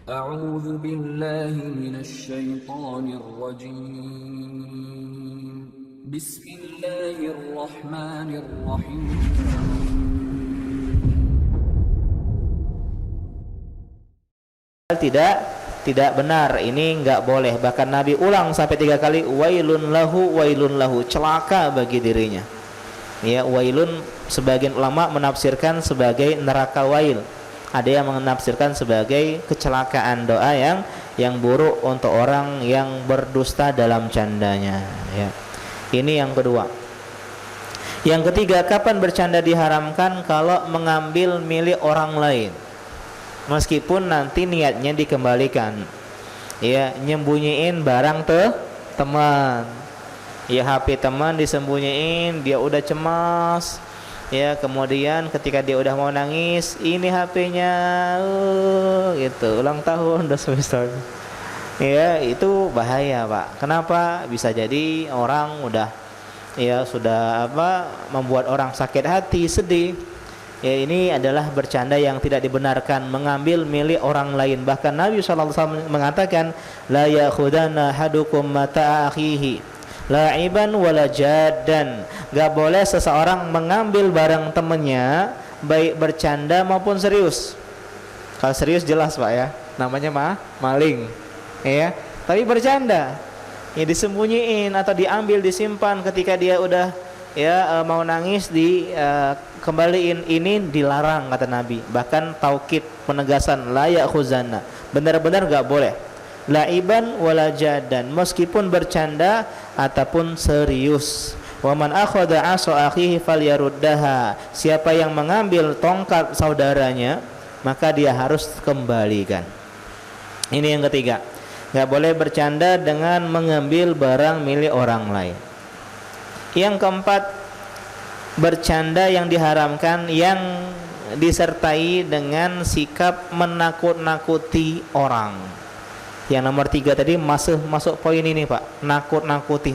أعوذ بالله من الشيطان الرجيم بسم الله الرحمن الرحيم Tidak benar, ini enggak boleh. Bahkan Nabi ulang sampai 3 kali, wailun lahu, celaka bagi dirinya. Ya, wailun sebagian ulama menafsirkan sebagai neraka wail. Ada yang menafsirkan sebagai kecelakaan, doa yang buruk untuk orang yang berdusta dalam candanya, ya. Ini yang kedua. Yang ketiga, kapan bercanda diharamkan? Kalau mengambil milik orang lain, meskipun nanti niatnya dikembalikan. Ya, nyembunyiin barang teman. Ya, HP teman disembunyiin, dia udah cemas. Ya, kemudian ketika dia udah mau nangis, ini HP-nya gitu, ulang tahun udah semester. Ya, itu bahaya, Pak. Kenapa? Bisa jadi orang udah sudah membuat orang sakit hati, sedih. Ya, ini adalah bercanda yang tidak dibenarkan, mengambil milik orang lain. Bahkan Nabi SAW mengatakan, la ya'khudana hadukum mata akhihi la'iban wala jaddan. Gak boleh seseorang mengambil barang temannya, baik bercanda maupun serius. Kalau serius jelas, Pak, ya, namanya maling, ya. Tapi bercanda, ya disembunyiin atau diambil, disimpan. Ketika dia udah mau nangis, kembaliin, ini dilarang kata Nabi. Bahkan taukid, penegasan, la ya'khuzanna, benar-benar gak boleh. La'iban wala jadan, meskipun bercanda ataupun serius. Wa man akhadha 'asa akhihi falyaruddaha, siapa yang mengambil tongkat saudaranya, maka dia harus kembalikan. Ini yang ketiga. Enggak boleh bercanda dengan mengambil barang milik orang lain. Yang keempat, bercanda yang diharamkan yang disertai dengan sikap menakut-nakuti orang. Yang nomor 3 tadi masuk poin ini, Pak, nakut-nakuti.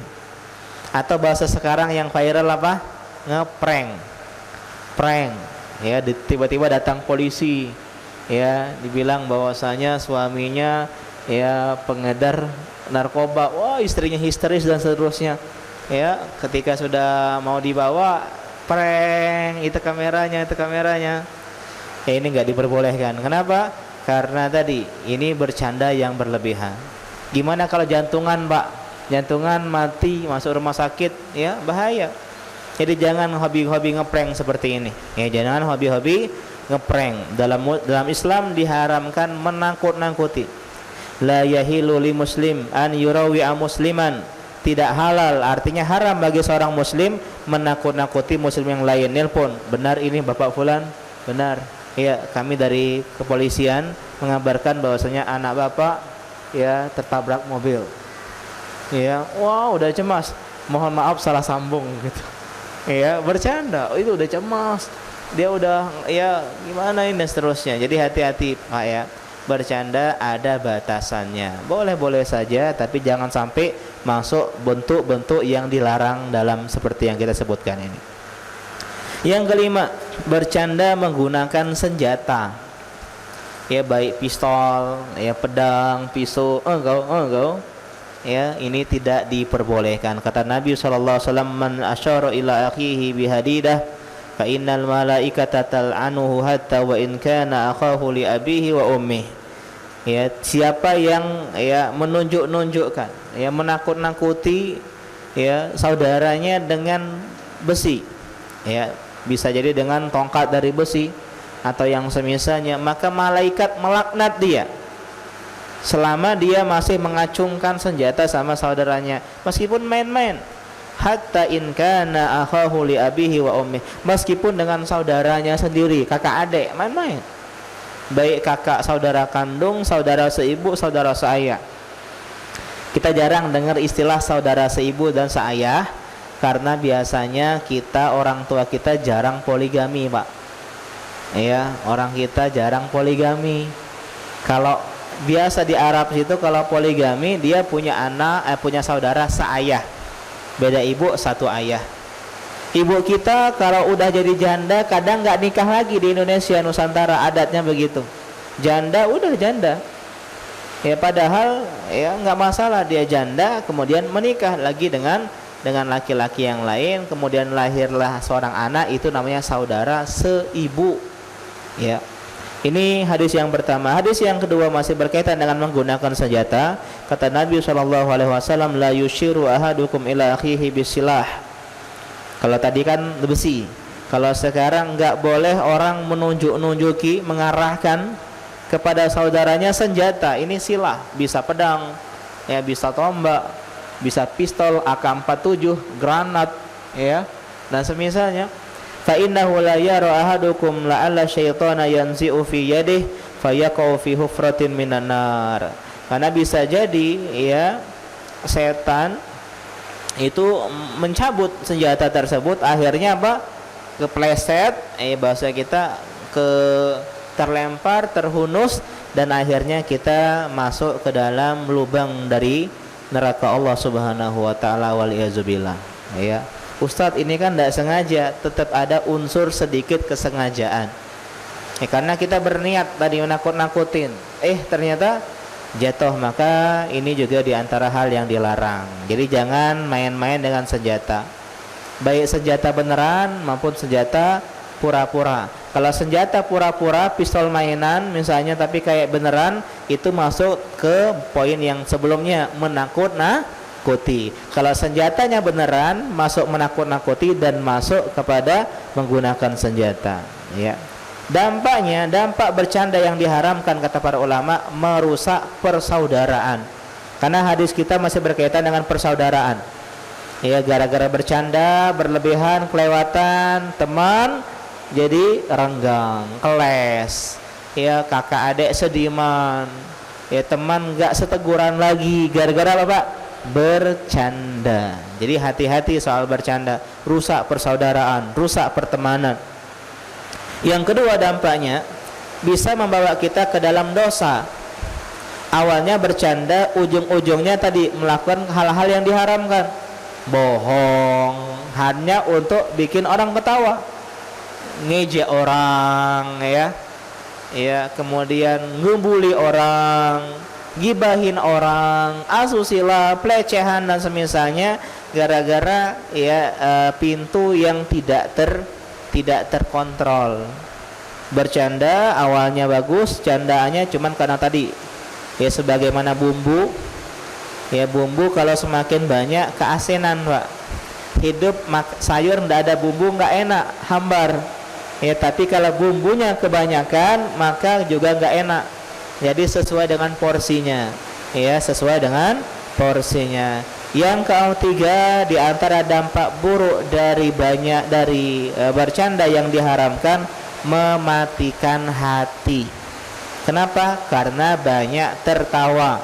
Atau bahasa sekarang yang viral apa? Ngeprank. Prank. Ya, tiba-tiba datang polisi, ya, dibilang bahwasanya suaminya pengedar narkoba. Wah, istrinya histeris dan seterusnya. Ya, ketika sudah mau dibawa, prank, itu kameranya. Ya, ini enggak diperbolehkan. Kenapa? Karena tadi ini bercanda yang berlebihan. Gimana kalau jantungan, Pak? Jantungan mati, masuk rumah sakit, ya, bahaya. Jadi jangan hobi-hobi ngeprank seperti ini. Ya, jangan hobi-hobi ngeprank. Dalam Islam diharamkan menakut-nakuti. La yahilu li muslim an yurawi'a musliman. Tidak halal, artinya haram bagi seorang muslim menakut-nakuti muslim yang lain. Nelpon, benar ini Bapak Fulan? Benar. Ya, kami dari kepolisian mengabarkan bahwasanya anak Bapak tertabrak mobil. Ya, wow, udah cemas. Mohon maaf salah sambung gitu. Ya, bercanda. Oh, itu udah cemas. Dia udah gimana ini dan seterusnya. Jadi hati-hati, Pak, ya. Bercanda ada batasannya. Boleh-boleh saja, tapi jangan sampai masuk bentuk-bentuk yang dilarang dalam seperti yang kita sebutkan ini. Yang kelima, bercanda menggunakan senjata. Ya, baik pistol, ya, pedang, pisau, engkau. Ya, ini tidak diperbolehkan. Kata Nabi SAW, man asyara ila akhihi bihadidah fa innal malaikata tal'anuhu hatta wa in kana akhahu li abihi wa ummihi. Ya, siapa yang menunjuk-nunjukkan, menakut-nakuti saudaranya dengan besi, bisa jadi dengan tongkat dari besi atau yang semisalnya, maka malaikat melaknat dia selama dia masih mengacungkan senjata sama saudaranya, meskipun main-main. Hatta in kana akhahu li abihi wa ummi, meskipun dengan saudaranya sendiri, kakak adik, main-main. Baik kakak saudara kandung, saudara seibu, saudara seayah. Kita jarang dengar istilah saudara seibu dan seayah, karena biasanya orang tua kita jarang poligami, Pak. Ya, orang kita jarang poligami. Kalau biasa di Arab situ, kalau poligami dia punya punya saudara seayah, beda ibu satu ayah. Ibu kita kalau udah jadi janda kadang nggak nikah lagi. Di Indonesia Nusantara adatnya begitu. Janda udah janda, Ya padahal ya nggak masalah dia janda kemudian menikah lagi dengan laki-laki yang lain, kemudian lahirlah seorang anak, itu namanya saudara seibu. Ya. Ini hadis yang pertama. Hadis yang kedua masih berkaitan dengan menggunakan senjata. Kata Nabi SAW, la yushiru ahadukum ila akhihi bisilah. Kalau tadi kan besi. Kalau sekarang nggak boleh orang menunjuk-nunjuki, mengarahkan kepada saudaranya senjata. Ini silah, bisa pedang, ya bisa tombak, bisa pistol, AK-47, granat, ya, dan semisalnya. Fa innahu la yara ahadukum la'alla syaitana yanzi'u fi yadihi fayaqau fi hufratin minan nar. Karena bisa jadi ya setan itu mencabut senjata tersebut, akhirnya apa? Kepleset, bahasa kita terlempar, terhunus, dan akhirnya kita masuk ke dalam lubang dari neraka Allah Subhanahu wa taala, waliyazubillah. Ya. Ustadz, ini kan tidak sengaja, tetap ada unsur sedikit kesengajaan. Karena kita berniat tadi menakut-nakutin, ternyata jatuh, maka ini juga diantara hal yang dilarang. Jadi jangan main-main dengan senjata, baik senjata beneran maupun senjata pura-pura. Kalau senjata pura-pura, pistol mainan misalnya, tapi kayak beneran, itu masuk ke poin yang sebelumnya, menakut-nakuti. Kalau senjatanya beneran, masuk menakut-nakuti dan masuk kepada menggunakan senjata. Ya. Dampaknya, dampak bercanda yang diharamkan kata para ulama, merusak persaudaraan. Karena hadis kita masih berkaitan dengan persaudaraan. Ya, gara-gara bercanda berlebihan, kelewatan, teman jadi renggang, keles, ya kakak adik sediman, ya teman nggak seteguran lagi, gara-gara apa Pak? Bercanda. Jadi hati-hati soal bercanda, rusak persaudaraan, rusak pertemanan. Yang kedua dampaknya bisa membawa kita ke dalam dosa. Awalnya bercanda, ujung-ujungnya tadi melakukan hal-hal yang diharamkan, bohong hanya untuk bikin orang ketawa, ngejek orang, ya, kemudian ngumbuli orang, gibahin orang, asusila, pelecehan dan semisalnya, gara-gara pintu yang tidak terkontrol. Bercanda awalnya bagus, candaannya cuman karena tadi ya sebagaimana bumbu, ya bumbu kalau semakin banyak keasinan Pak. Hidup sayur ndak ada bumbu nggak enak, hambar. Ya, tapi kalau bumbunya kebanyakan maka juga nggak enak. Jadi sesuai dengan porsinya, ya sesuai dengan porsinya. Yang ketiga, di antara dampak buruk dari bercanda yang diharamkan, mematikan hati. Kenapa? Karena banyak tertawa.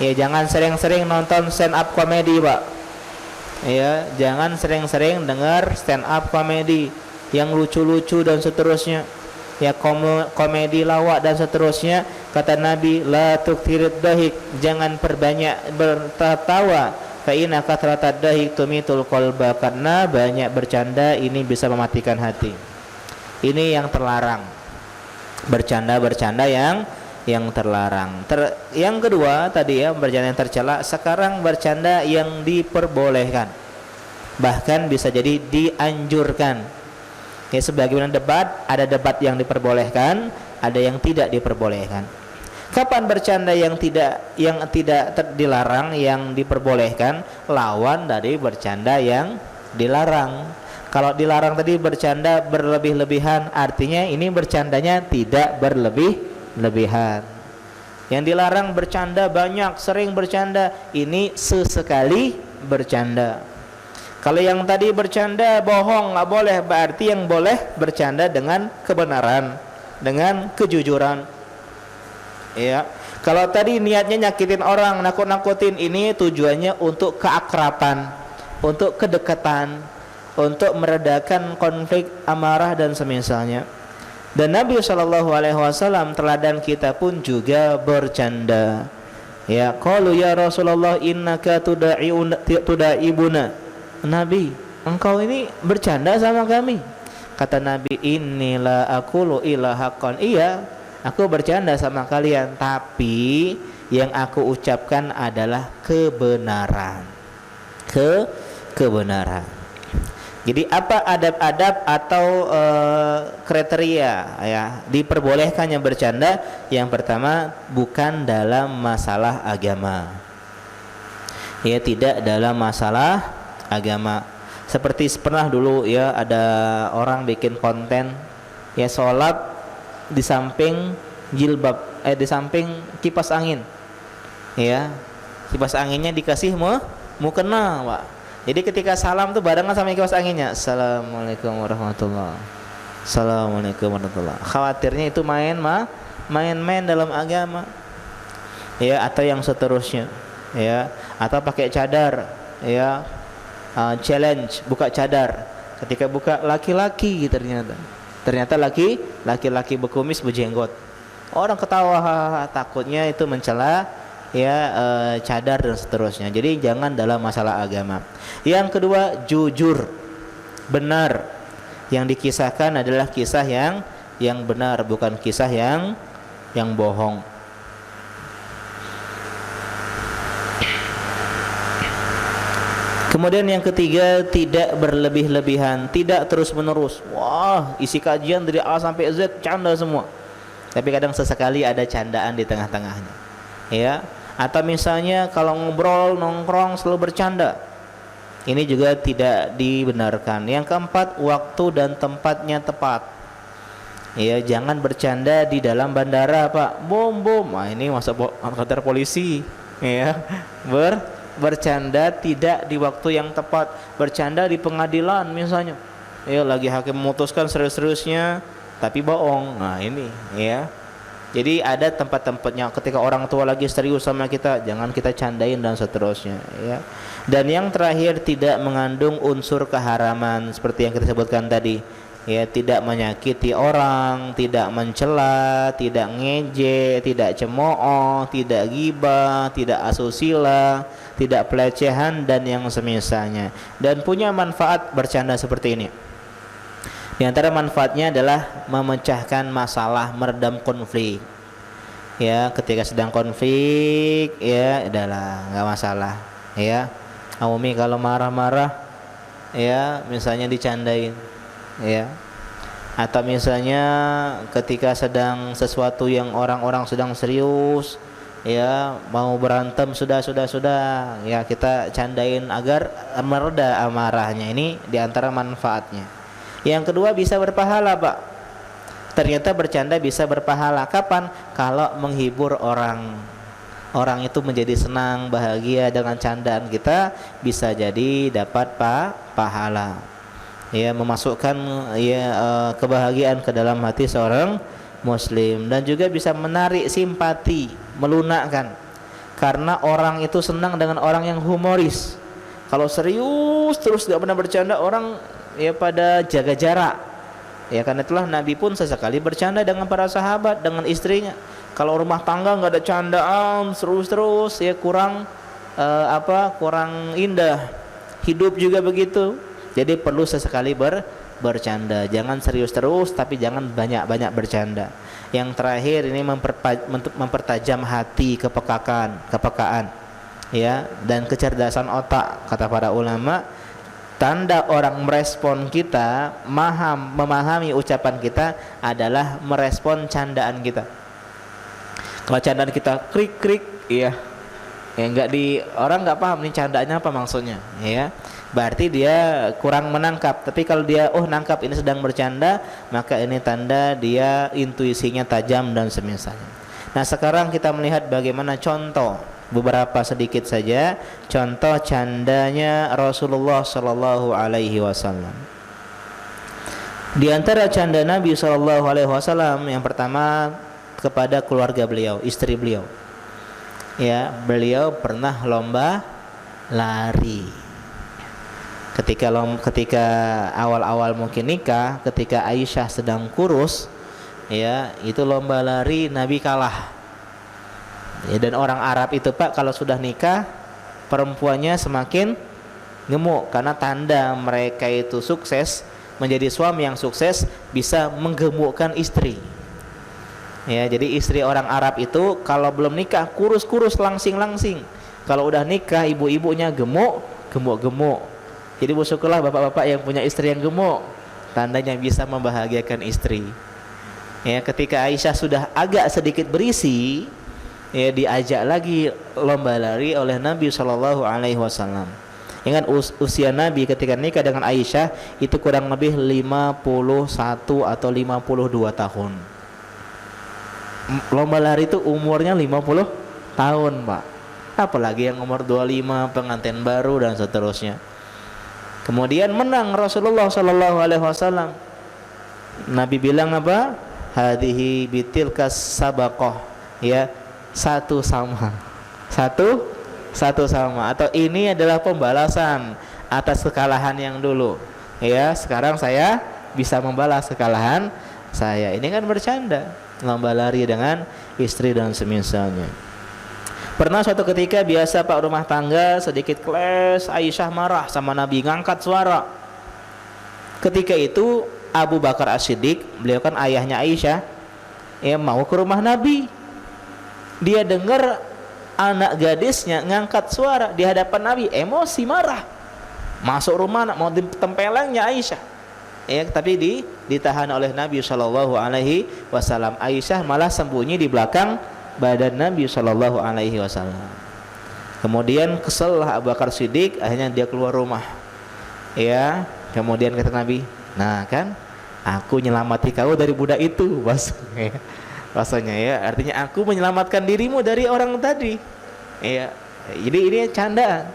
Ya jangan sering-sering nonton stand up comedy Pak. Ya jangan sering-sering dengar stand up comedy yang lucu-lucu dan seterusnya, ya komedi lawak dan seterusnya. Kata Nabi, la tuktirid dahik, jangan perbanyak bertertawa, fa inna kathratad dahik tumitul qalba, karena banyak bercanda ini bisa mematikan hati. Ini yang terlarang, bercanda yang terlarang. Yang kedua tadi ya, bercanda yang tercela. Sekarang bercanda yang diperbolehkan, bahkan bisa jadi dianjurkan. Ya sebagaimana debat, ada debat yang diperbolehkan, ada yang tidak diperbolehkan. Kapan bercanda yang tidak dilarang, yang diperbolehkan? Lawan dari bercanda yang dilarang. Kalau dilarang tadi bercanda berlebih-lebihan, artinya ini bercandanya tidak berlebih-lebihan. Yang dilarang bercanda banyak, sering bercanda, ini sesekali bercanda. Kalau yang tadi bercanda bohong nggak boleh, berarti yang boleh bercanda dengan kebenaran, dengan kejujuran. Ya. Kalau tadi niatnya nyakitin orang, nakut-nakutin, ini tujuannya untuk keakraban, untuk kedekatan, untuk meredakan konflik amarah dan semisalnya. Dan Nabi SAW teladan kita pun juga bercanda. Ya, qalu ya Rasulullah innaka tudaibuna. Nabi, engkau ini bercanda sama kami. Kata Nabi, inilah aqulu ila haqqan. Iya, Aku bercanda sama kalian, tapi yang aku ucapkan adalah kebenaran. Kebenaran. Jadi apa adab-adab atau kriteria ya diperbolehkannya bercanda? Yang pertama, bukan dalam masalah agama. Ya, tidak dalam masalah agama. Seperti pernah dulu ya ada orang bikin konten ya sholat di samping jilbab, di samping kipas angin. Ya, kipas anginnya dikasih mukena, Pak. Jadi ketika salam tuh barengan sama kipas anginnya. Assalamualaikum warahmatullahi. Assalamualaikum warahmatullahi. Khawatirnya itu main-main dalam agama. Ya, atau yang seterusnya. Ya, atau pakai cadar. Ya, challenge buka cadar. Ketika buka laki-laki ternyata laki-laki berkumis berjenggot. Orang ketawa, takutnya itu mencela ya cadar dan seterusnya. Jadi jangan dalam masalah agama. Yang kedua, jujur, benar. Yang dikisahkan adalah kisah yang benar, bukan kisah yang bohong. Kemudian yang ketiga, tidak berlebih-lebihan, tidak terus-menerus. Wah, isi kajian dari A sampai Z canda semua. Tapi kadang sesekali ada candaan di tengah-tengahnya. Ya, atau misalnya kalau ngobrol nongkrong selalu bercanda, ini juga tidak dibenarkan. Yang keempat, waktu dan tempatnya tepat. Ya, jangan bercanda di dalam bandara, Pak. Bom. Nah, ini masuk kantor polisi. Ya, bercanda tidak di waktu yang tepat. Bercanda di pengadilan misalnya. Ya, lagi hakim memutuskan serius-seriusnya tapi bohong. Nah, ini ya. Jadi ada tempat-tempatnya. Ketika orang tua lagi serius sama kita, jangan kita candain dan seterusnya ya. Dan yang terakhir, tidak mengandung unsur keharaman seperti yang kita sebutkan tadi. Ya, tidak menyakiti orang, tidak mencela, tidak ngejek, tidak cemooh, tidak ghibah, tidak asusila, tidak pelecehan dan yang semisalnya. Dan punya manfaat bercanda seperti ini. Di antara manfaatnya adalah memecahkan masalah, meredam konflik. Ya, ketika sedang konflik, ya udahlah, nggak masalah. Ya, Umi kalau marah-marah, ya misalnya dicandain, ya. Atau misalnya ketika sedang sesuatu yang orang-orang sedang serius, ya mau berantem sudah, ya kita candain agar mereda amarahnya. Ini di antara manfaatnya. Yang kedua, bisa berpahala, Pak. Ternyata bercanda bisa berpahala. Kapan? Kalau menghibur orang. Orang itu menjadi senang, bahagia dengan candaan kita, bisa jadi dapat pahala. Ya, memasukkan kebahagiaan ke dalam hati seorang muslim, dan juga bisa menarik simpati, melunakkan. Karena orang itu senang dengan orang yang humoris. Kalau serius terus gak pernah bercanda, orang ya pada jaga jarak. Ya, karena itulah Nabi pun sesekali bercanda dengan para sahabat, dengan istrinya. Kalau rumah tangga nggak ada candaan terus ya kurang kurang indah. Hidup juga begitu. Jadi perlu sesekali bercanda. Jangan serius terus, tapi jangan banyak bercanda. Yang terakhir ini mempertajam hati, kepekaan ya, dan kecerdasan otak. Kata para ulama, tanda orang merespon kita, memahami ucapan kita adalah merespon candaan kita. Kalau candaan kita krik, iya, ya orang nggak paham nih candaannya apa maksudnya, ya. Berarti dia kurang menangkap. Tapi kalau dia nangkap ini sedang bercanda, maka ini tanda dia intuisinya tajam dan semisalnya. Nah, sekarang kita melihat bagaimana contoh, beberapa sedikit saja contoh candanya Rasulullah sallallahu alaihi wasallam. Di antara canda Nabi sallallahu alaihi wasallam, yang pertama kepada keluarga beliau, istri beliau. Ya, beliau pernah lomba lari. Ketika awal-awal mungkin nikah, ketika Aisyah sedang kurus, ya, itu lomba lari Nabi kalah. Ya, dan orang Arab itu, Pak, kalau sudah nikah perempuannya semakin gemuk, karena tanda mereka itu sukses, menjadi suami yang sukses, bisa menggemukkan istri. Ya, jadi istri orang Arab itu kalau belum nikah kurus-kurus, langsing-langsing. Kalau udah nikah ibu-ibunya gemuk, gemuk-gemuk. Jadi bersyukurlah bapak-bapak yang punya istri yang gemuk, tandanya bisa membahagiakan istri. Ya, ketika Aisyah sudah agak sedikit berisi, ya diajak lagi lomba lari oleh Nabi Shallallahu Alaihi Wasallam. Ingat usia Nabi ketika nikah dengan Aisyah itu kurang lebih 51 atau 52 tahun. Lomba lari itu umurnya 50 tahun, Pak. Apalagi yang umur 25, pengantin baru dan seterusnya. Kemudian menang Rasulullah Shallallahu Alaihi Wasallam. Nabi bilang apa? Hadhihi bitilkas sabaqah, ya, satu sama, satu sama, atau ini adalah pembalasan atas kekalahan yang dulu. Ya, sekarang saya bisa membalas kekalahan saya. Ini kan bercanda, lomba lari dengan istri dan semisalnya. Pernah suatu ketika biasa Pak rumah tangga sedikit kles, Aisyah marah sama Nabi, ngangkat suara. Ketika itu Abu Bakar As-Siddiq, beliau kan ayahnya Aisyah, ya mau ke rumah Nabi. Dia dengar anak gadisnya ngangkat suara di hadapan Nabi, emosi, marah. Masuk rumah mau ditempelengnya Aisyah. Ya, tapi ditahan oleh Nabi Shallallahu Alaihi Wasallam. Aisyah malah sembunyi di belakang badan Nabi Shallallahu Alaihi Wasallam. Kemudian kesellah Abu Bakar Siddiq, akhirnya dia keluar rumah. Ya, kemudian kata Nabi, nah kan, aku nyelamati kau dari budak itu, bahasanya ya, artinya aku menyelamatkan dirimu dari orang tadi. Ya, jadi ini candaan.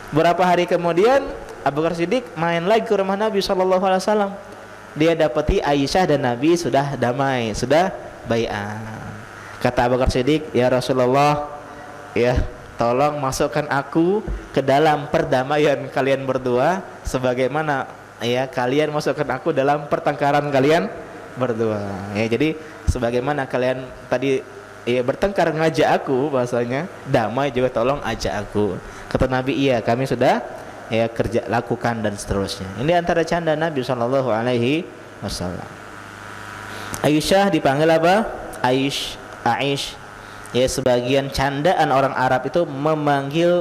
Berapa hari kemudian Abu Bakar Siddiq main lagi ke rumah Nabi Shallallahu Alaihi Wasallam. Dia dapati Aisyah dan Nabi sudah damai, sudah bai'ah. Kata Abu Bakar Siddiq, ya Rasulullah, ya tolong masukkan aku ke dalam perdamaian kalian berdua, sebagaimana ya kalian masukkan aku dalam pertengkaran kalian berdua. Ya, jadi sebagaimana kalian tadi ya bertengkar ngajak aku, bahasanya damai juga tolong ajak aku. Kata Nabi, iya kami sudah ya kerja lakukan dan seterusnya. Ini antara canda Nabi Shallallahu Alaihi Wasallam. Aisyah dipanggil apa? Aish. Ya, sebagian candaan orang Arab itu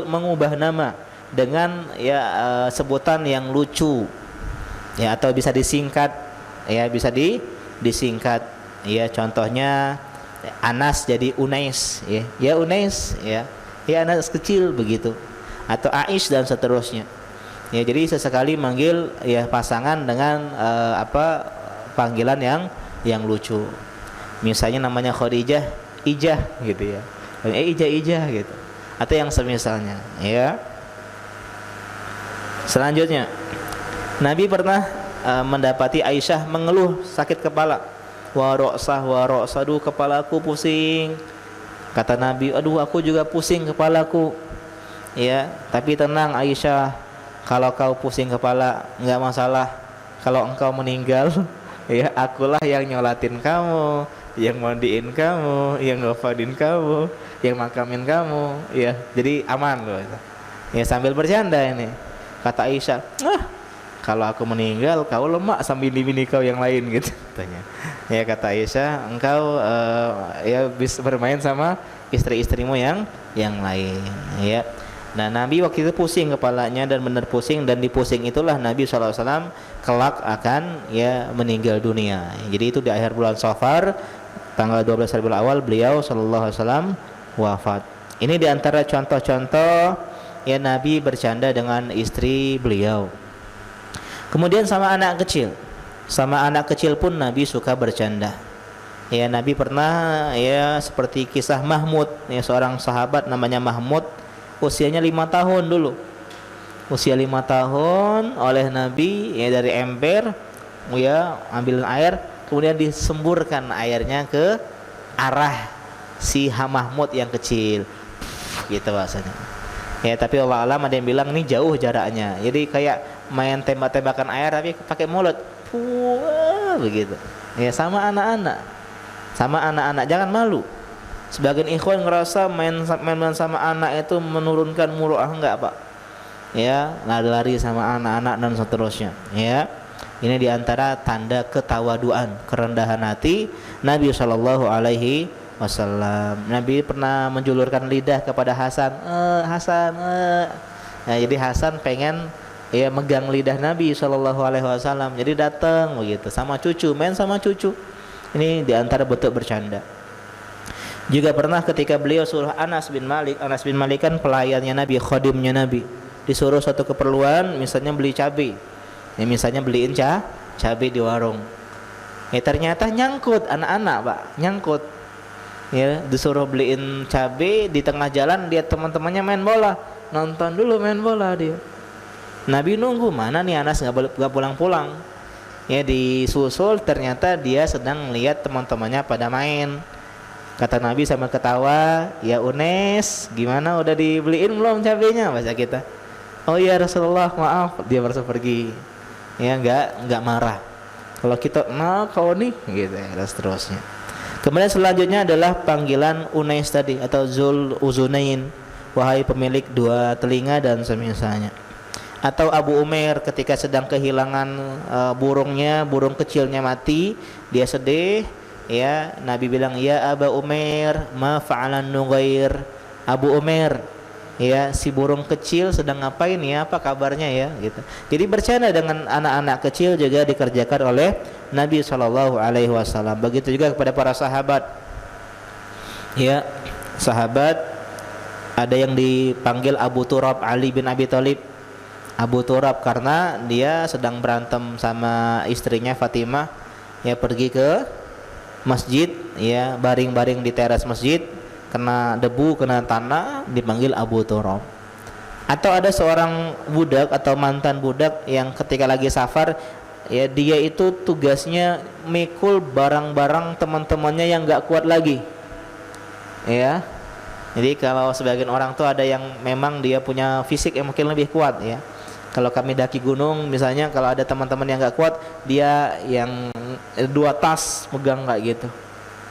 mengubah nama dengan ya sebutan yang lucu, ya, atau bisa disingkat, ya bisa disingkat, ya, contohnya Anas jadi Unais, ya Unais, ya Anas kecil begitu, atau Aish dan seterusnya. Ya, jadi sesekali manggil ya pasangan dengan panggilan yang lucu. Misalnya namanya Khadijah, Ijah gitu ya. Ijah gitu. Atau yang semisalnya, ya. Selanjutnya, Nabi pernah mendapati Aisyah mengeluh sakit kepala. Wa ra'sah, aduh kepalaku pusing. Kata Nabi, aduh aku juga pusing kepalaku. Ya, tapi tenang Aisyah, kalau kau pusing kepala enggak masalah. Kalau engkau meninggal, ya akulah yang nyolatin kamu, yang mandiin kamu, yang ngafadin kamu, yang makamin kamu, ya. Jadi aman loh. Ya, sambil bercanda ini. Kata Aisyah, kalau aku meninggal kau lemak sambil bini kau yang lain gitu katanya. Ya, kata Aisyah, engkau ya bisa bermain sama istri-istrimu yang lain, ya. Nah, Nabi waktu itu pusing kepalanya dan benar pusing, dan di pusing itulah Nabi SAW kelak akan ya meninggal dunia. Jadi itu di akhir bulan Safar tanggal 12 Rabiul Awal beliau SAW wafat. Ini di antara contoh-contoh ya Nabi bercanda dengan istri beliau. Kemudian sama anak kecil pun Nabi suka bercanda. Ya, Nabi pernah ya seperti kisah Mahmud, ya seorang sahabat namanya Mahmud, usianya 5 tahun dulu. Usia 5 tahun oleh Nabi ya dari ember ya ambil air, kemudian disemburkan airnya ke arah si Mahmud yang kecil. Gitu bahasanya. Ya, tapi Allah alam ada yang bilang ini jauh jaraknya. Jadi kayak main tembak-tembakan air tapi pakai mulut. Begitu. Ya, sama anak-anak. Jangan malu. Sebagian ikhwan ngerasa main sama anak itu menurunkan muruah, enggak Pak. Ya, lari-lari sama anak-anak dan seterusnya. Ya, Ini diantara tanda ketawaduan, kerendahan hati Nabi Shallallahu Alaihi Wasallam. Nabi pernah menjulurkan lidah kepada Hasan, Hasan. Nah, jadi Hasan pengen ya megang lidah Nabi Shallallahu Alaihi Wasallam. Jadi datang begitu sama cucu, main sama cucu. Ini diantara bentuk bercanda. Juga pernah ketika beliau suruh Anas bin Malik kan pelayannya Nabi, khadimnya Nabi, disuruh suatu keperluan, misalnya beli cabai, ya misalnya beliin cabai di warung. Ternyata nyangkut anak-anak, Pak, nyangkut. Ya, disuruh beliin cabai, di tengah jalan dia teman-temannya main bola, nonton dulu main bola dia. Nabi nunggu, mana nih Anas nggak pulang-pulang. Ya, disusul, ternyata dia sedang melihat teman-temannya pada main. Kata Nabi sambil ketawa, ya Unes, gimana udah dibeliin belum cabenya, bahasa kita. Oh ya Rasulullah, maaf, dia baru pergi. Ya nggak marah. Kalau kita, nah kau nih, gitu ya, dan seterusnya. Kemudian selanjutnya adalah panggilan Unais tadi atau Zul Uzunain, wahai pemilik dua telinga dan semisalnya. Atau Abu Umair ketika sedang kehilangan burungnya, burung kecilnya mati, dia sedih. Ya, Nabi bilang, ya Abu Umair, ma fa'alan Nughair. Abu Umair, ya si burung kecil sedang ngapain ya, apa kabarnya ya, gitu. Jadi bercanda dengan anak-anak kecil juga dikerjakan oleh Nabi Shallallahu Alaihi Wasallam. Begitu juga kepada para sahabat. Ya, sahabat ada yang dipanggil Abu Turab, Ali bin Abi Thalib. Abu Turab karena dia sedang berantem sama istrinya Fatimah, ya pergi ke masjid, ya baring-baring di teras masjid, kena debu, kena tanah, dipanggil Abu Turab. Atau ada seorang budak atau mantan budak yang ketika lagi safar, ya dia itu tugasnya mikul barang-barang teman-temannya yang nggak kuat lagi. Ya, jadi kalau sebagian orang tuh ada yang memang dia punya fisik yang mungkin lebih kuat, ya. Kalau kami daki gunung misalnya, kalau ada teman-teman yang nggak kuat, dia yang 2 tas pegang nggak gitu.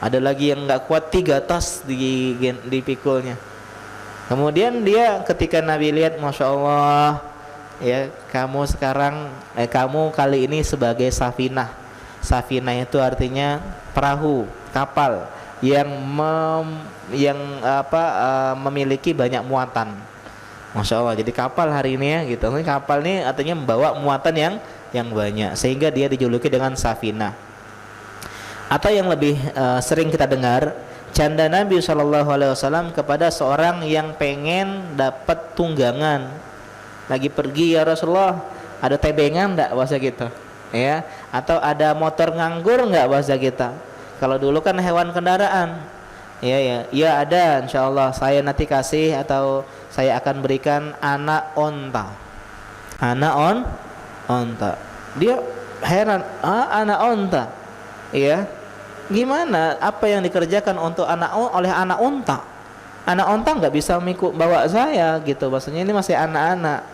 Ada lagi yang nggak kuat 3 tas dipikulnya. Kemudian dia ketika Nabi lihat, masya Allah, ya kamu sekarang, kamu kali ini sebagai safinah. Safinah itu artinya perahu, kapal yang memiliki banyak muatan. Masya Allah, jadi kapal hari ini ya gitu. Kapal ini artinya membawa muatan yang banyak, sehingga dia dijuluki dengan safinah. Atau yang lebih sering kita dengar, canda Nabi SAW kepada seorang yang pengen dapat tunggangan. Lagi pergi, ya Rasulullah, ada tebengan enggak, bahasa kita, ya. Atau ada motor nganggur enggak, bahasa kita. Kalau dulu kan hewan kendaraan, ya ada, insya Allah saya nanti kasih, atau saya akan berikan anak onta. Anak onta. Dia heran, anak onta, ya. Gimana? Apa yang dikerjakan untuk oleh anak onta? Anak onta nggak bisa bawa saya, gitu. Maksudnya ini masih anak-anak.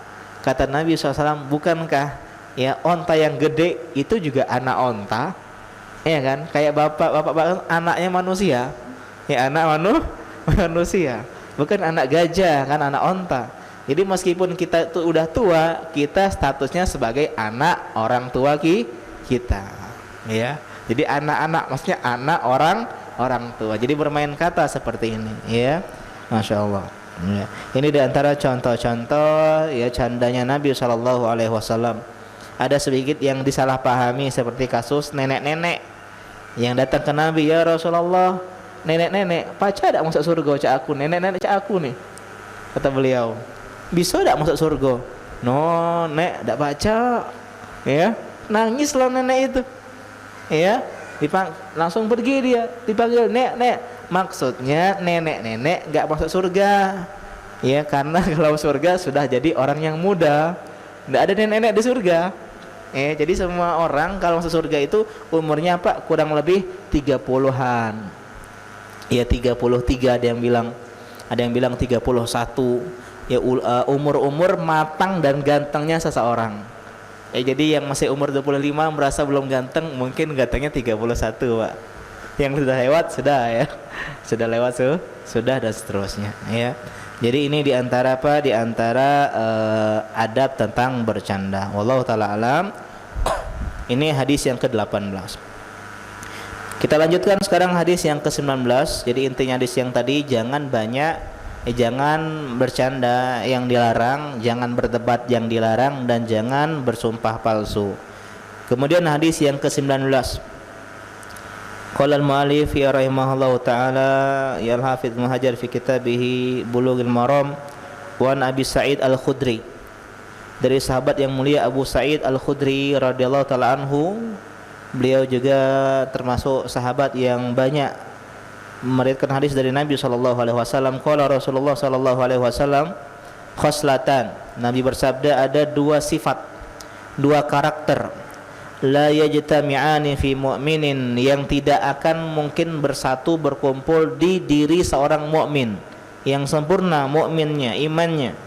Kata Nabi SAW, bukankah ya onta yang gede itu juga anak onta? Ya kan? Kayak bapak anaknya manusia, ya anak manusia. Bukan anak gajah, kan anak onta. Jadi meskipun kita itu udah tua, kita statusnya sebagai anak orang tua kita, ya. Jadi anak-anak maksudnya anak orang tua. Jadi bermain kata seperti ini, ya. Masya Allah. Ya. Ini diantara contoh-contoh ya candanya Nabi SAW. Ada sedikit yang disalahpahami seperti kasus nenek-nenek yang datang ke Nabi, ya Rasulullah, nenek-nenek pacar tidak masuk surga, cak aku, nenek-nenek cak aku nih, kata beliau, bisa tidak masuk surga? No, nek tidak baca, ya, nangislah nenek itu, ya, langsung pergi dia, dipanggil nek, maksudnya nenek-nenek nggak masuk surga, ya, karena kalau surga sudah jadi orang yang muda, tidak ada nenek-nenek di surga. Jadi semua orang kalau masuk surga itu umurnya apa? Kurang lebih 30-an. Ya 33 ada yang bilang 31. Ya umur-umur matang dan gantengnya seseorang. Jadi yang masih umur 25 merasa belum ganteng, mungkin gantengnya 31, Pak. Yang sudah lewat sudah ya. Sudah lewat sudah dan seterusnya, ya. Jadi ini diantara apa? Diantara adab tentang bercanda. Wallahu taala alam. Ini hadis yang ke-18. Kita lanjutkan sekarang hadis yang ke-19. Jadi intinya hadis yang tadi, jangan bercanda yang dilarang, jangan berdebat yang dilarang, dan jangan bersumpah palsu. Kemudian hadis yang ke-19. Qala al-mu'allif ya rahimahullahu taala ya al-hafidz Ibnu Hajar fi kitabih Bulughul Maram wa an Abi Sa'id Al-Khudri, dari sahabat yang mulia Abu Sa'id Al-Khudri radhiyallahu taala anhu. Beliau juga termasuk sahabat yang banyak meriwayatkan hadis dari Nabi sallallahu alaihi wasallam. Qala Rasulullah sallallahu alaihi wasallam, khoslatan, Nabi bersabda, ada dua sifat, dua karakter, la yajtami'ani fi mu'minin, yang tidak akan mungkin bersatu berkumpul di diri seorang mukmin yang sempurna mukminnya, imannya.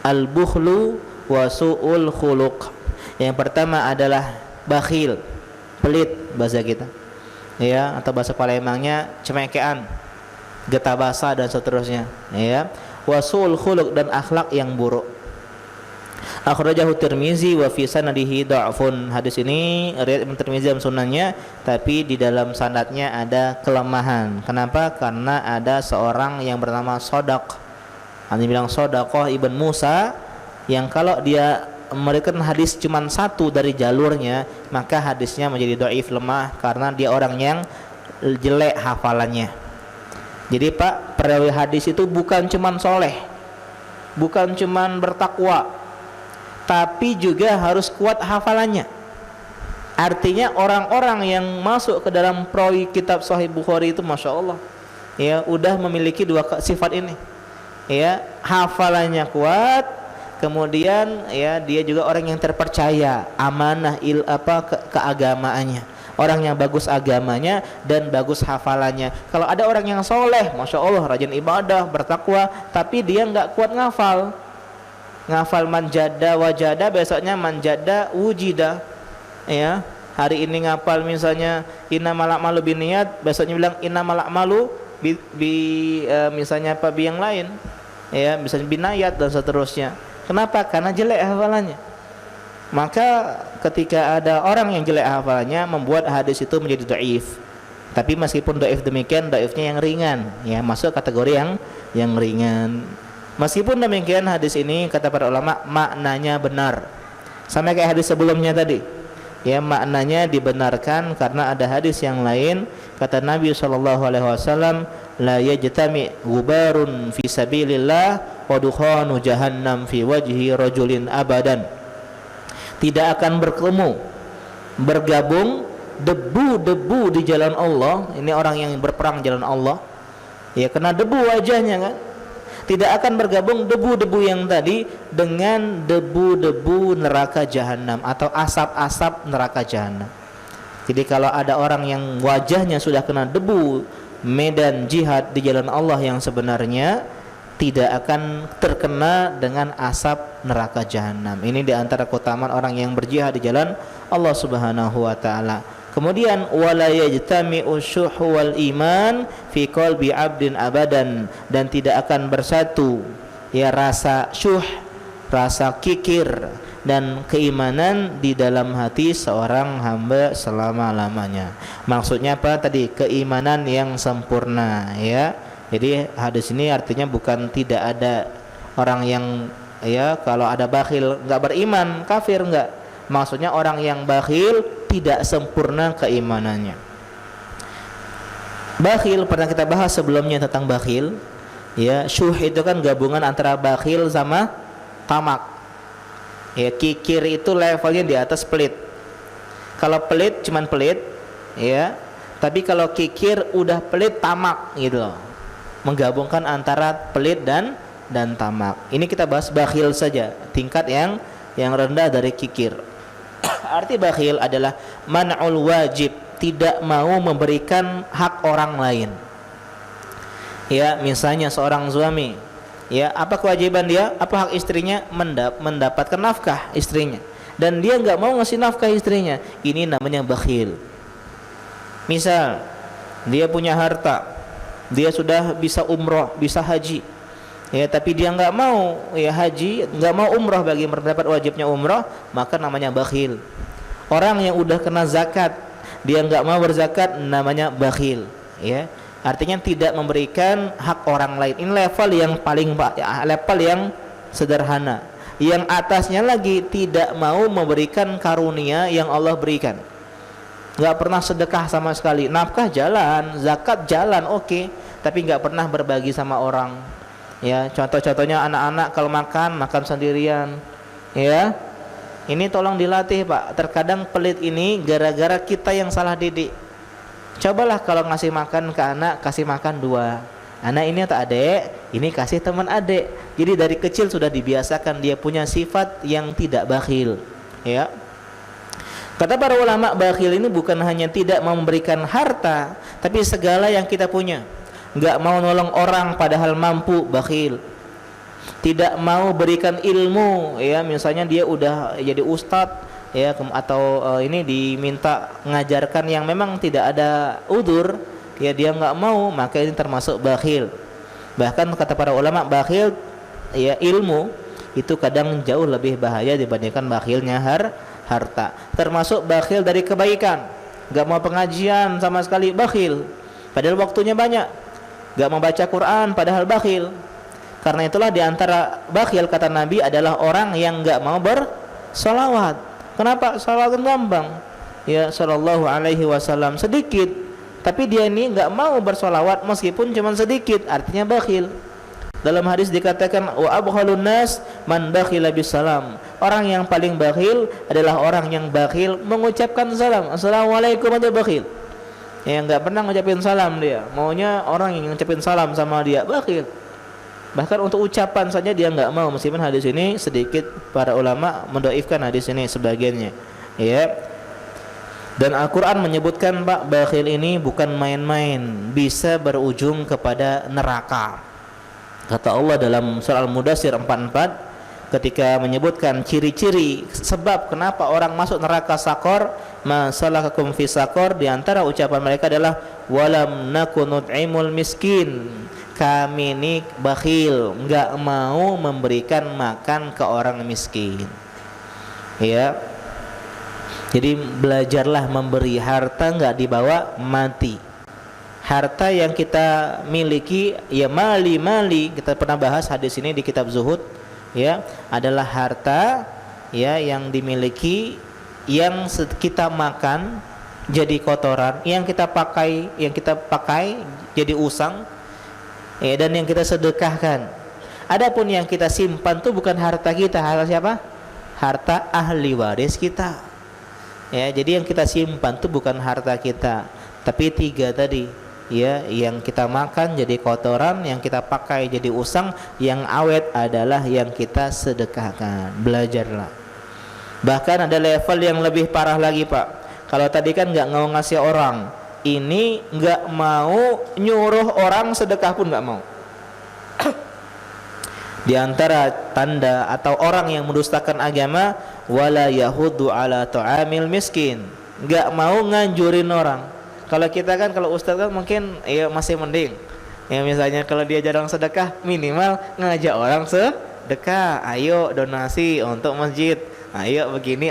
Al-bukhlu wa su'ul khuluq. Yang pertama adalah bakhil, pelit bahasa kita, ya, atau bahasa Palembangnya cemekean, getah basa dan seterusnya, ya. Wa su'ul khuluq, dan akhlak yang buruk. Akhrajahu Tirmizi wa fi sanadihi dha'fun. Hadis ini riwayat Imam Tirmizi dalam sunannya, tapi di dalam sanadnya ada kelemahan. Kenapa? Karena ada seorang yang bernama Sodaq. Anda bilang Sodaqah ibn Musa, yang kalau dia meriwayatkan hadis cuma satu dari jalurnya, maka hadisnya menjadi dhaif, lemah, karena dia orang yang jelek hafalannya. Jadi Pak, perawi hadis itu bukan cuma soleh, bukan cuma bertakwa, tapi juga harus kuat hafalannya. Artinya orang-orang yang masuk ke dalam perawi kitab Sahih Bukhari itu Masya Allah, ya, udah memiliki dua sifat ini, ya, hafalannya kuat, kemudian ya dia juga orang yang terpercaya, amanah keagamaannya, orang yang bagus agamanya dan bagus hafalannya. Kalau ada orang yang soleh, Masya Allah, rajin ibadah, bertakwa, tapi dia nggak kuat ngafal manjada wajada, besoknya manjada wujida, ya. Hari ini ngapal misalnya innamal a'malu binniyat, besoknya bilang innamal a'malu misalnya yang lain, ya, misalnya binayat dan seterusnya. Kenapa? Karena jelek hafalannya. Maka ketika ada orang yang jelek hafalannya, membuat hadis itu menjadi dhaif. Tapi meskipun dhaif demikian, dhaifnya yang ringan, ya, masuk kategori yang ringan. Meskipun demikian, hadis ini kata para ulama maknanya benar, sama kayak hadis sebelumnya tadi, ya, maknanya dibenarkan karena ada hadis yang lain. Kata Nabi SAW, la yajtami gubarun fi sabilillah wa dukhanu jahannam fi wajhi rajulin abadan. Tidak akan bergabung debu-debu di jalan Allah. Ini orang yang berperang jalan Allah, ya, kena debu wajahnya kan. Tidak akan bergabung debu-debu yang tadi dengan debu-debu neraka jahanam atau asap-asap neraka jahanam. Jadi kalau ada orang yang wajahnya sudah kena debu medan jihad di jalan Allah yang sebenarnya, tidak akan terkena dengan asap neraka jahanam. Ini diantara keutamaan orang yang berjihad di jalan Allah Subhanahu wa taala. Kemudian wala yajtami'u syuhu wal iman fi qalbi 'abdin abadan, dan tidak akan bersatu, ya, rasa syuh, rasa kikir dan keimanan di dalam hati seorang hamba selama-lamanya. Maksudnya apa tadi? Keimanan yang sempurna, ya. Jadi hadis ini artinya bukan tidak ada orang yang, ya, kalau ada bakhil enggak beriman, kafir, enggak. Maksudnya orang yang bakhil tidak sempurna keimanannya. Bakhil pernah kita bahas sebelumnya tentang bakhil, ya. Syuh itu kan gabungan antara bakhil sama tamak, ya. Kikir itu levelnya di atas pelit. Kalau pelit cuman pelit, ya, tapi kalau kikir udah pelit tamak gitu loh, menggabungkan antara pelit dan tamak. Ini kita bahas bakhil saja, tingkat yang rendah dari kikir. Arti bakhil adalah man'ul wajib, tidak mau memberikan hak orang lain. Ya, misalnya seorang suami, ya, apa kewajiban dia? Apa hak istrinya? Mendapatkan nafkah istrinya, dan dia nggak mau ngasih nafkah istrinya. Ini namanya bakhil. Misal dia punya harta, dia sudah bisa umroh, bisa haji, ya, tapi dia nggak mau, ya, haji, nggak mau umroh bagi mendapat wajibnya umroh, maka namanya bakhil. Orang yang udah kena zakat, dia nggak mau berzakat, namanya bakhil, ya. Artinya tidak memberikan hak orang lain. Ini level yang paling level yang sederhana. Yang atasnya lagi tidak mau memberikan karunia yang Allah berikan. Nggak pernah sedekah sama sekali. Nafkah jalan, zakat jalan, oke, tapi nggak pernah berbagi sama orang. Ya, contoh-contohnya anak-anak kalau makan sendirian. Ya, ini tolong dilatih, Pak. Terkadang pelit ini gara-gara kita yang salah didik. Cobalah kalau ngasih makan ke anak, kasih makan 2. Anak ini atau adik, ini kasih teman adik. Jadi dari kecil sudah dibiasakan dia punya sifat yang tidak bakhil. Ya. Kata para ulama, bakhil ini bukan hanya tidak memberikan harta, tapi segala yang kita punya. Enggak mau nolong orang padahal mampu, bakhil. Tidak mau berikan ilmu, ya, misalnya dia udah jadi ustadz, ya, atau ini diminta mengajarkan yang memang tidak ada udzur, ya dia nggak mau, maka ini termasuk bakhil. Bahkan kata para ulama, bakhil, ya, ilmu itu kadang jauh lebih bahaya dibandingkan bakhilnya harta. Termasuk bakhil dari kebaikan, nggak mau pengajian sama sekali, bakhil. Padahal waktunya banyak, nggak mau baca Quran, padahal bakhil. Karena itulah diantara bakhil kata Nabi adalah orang yang nggak mau bersolawat. Kenapa? Solawat gampang, ya, sallallahu alaihi wasallam sedikit, tapi dia ini nggak mau bersolawat meskipun cuma sedikit, artinya bakhil. Dalam hadis dikatakan, wa abkhalun nas man bakhila bisalam. Orang yang paling bakhil adalah orang yang bakhil mengucapkan salam. Assalamualaikum aja bakhil. Yang nggak pernah ngucapin salam dia, maunya orang yang ngucapin salam sama dia, bakhil. Bahkan untuk ucapan saja dia nggak mau, meskipun hadis ini sedikit para ulama mendoifkan hadis ini sebagiannya, ya. Dan Al-Quran menyebutkan, Pak, bakhil ini bukan main-main, bisa berujung kepada neraka. Kata Allah dalam surah Al-Mudaththir 44 ketika menyebutkan ciri-ciri sebab kenapa orang masuk neraka sakor, masalakakum fi sakor, di antara ucapan mereka adalah walam nakun nut'imul miskin. Kami ini bakhil, enggak mau memberikan makan ke orang miskin. Ya. Jadi belajarlah memberi. Harta enggak dibawa mati. Harta yang kita miliki, ya, mali, kita pernah bahas hadis ini di kitab Zuhud, ya, adalah harta, ya, yang dimiliki, yang kita makan jadi kotoran, yang kita pakai jadi usang, ya, dan yang kita sedekahkan. Adapun yang kita simpan itu bukan harta kita, harta siapa? Harta ahli waris kita. Ya, jadi yang kita simpan itu bukan harta kita, tapi 3 tadi, ya, yang kita makan jadi kotoran, yang kita pakai jadi usang, yang awet adalah yang kita sedekahkan. Belajarlah. Bahkan ada level yang lebih parah lagi, Pak. Kalau tadi kan nggak mau ngasih orang, ini nggak mau nyuruh orang sedekah pun nggak mau. Di antara tanda atau orang yang mendustakan agama, wala yahudu ala ta'amil miskin, nggak mau nganjurin orang. Kalau kita kan, kalau ustaz kan mungkin ya masih mending, ya, misalnya kalau dia jarang sedekah, minimal ngajak orang sedekah, ayo donasi untuk masjid, ayo begini,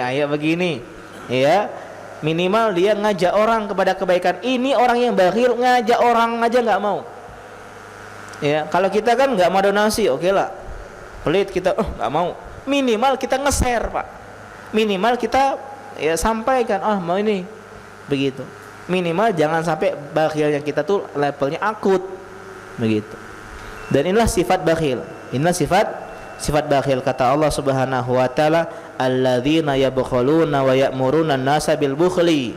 ya, minimal dia ngajak orang kepada kebaikan. Ini orang yang bakhil, ngajak orang aja nggak mau. Ya, kalau kita kan nggak mau donasi, oke lah, pelit kita, nggak mau. Minimal kita nge-share, Pak. Minimal kita, ya, sampaikan, mau ini, begitu. Minimal jangan sampai bakhilnya kita tuh levelnya akut, begitu. Dan inilah sifat bakhil. Inilah sifat bakhil. Kata Allah Subhanahu wa taala, alladzina yabkhuluna wa ya'muruna an-nasa bil bukhli.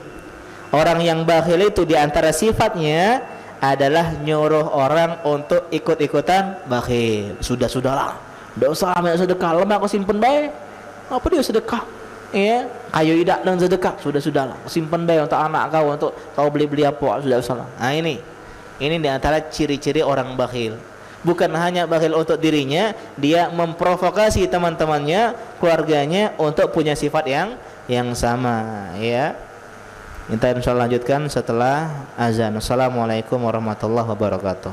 Orang yang bakhil itu di antara sifatnya adalah nyuruh orang untuk ikut-ikutan bakhil. Sudahlah, enggak usah ambil sedekah, lemah aku simpen bae. Apa dia sedekah? Ya, kayu idak dan sedekah, sudahlah, simpen bae untuk anak kau, untuk kau beli apa, sudah salah. Nah, ini di antara ciri-ciri orang bakhil. Bukan hanya bakhil untuk dirinya, dia memprovokasi teman-temannya, keluarganya untuk punya sifat yang sama, ya. Kita insyaallah lanjutkan setelah azan. Assalamualaikum warahmatullahi wabarakatuh.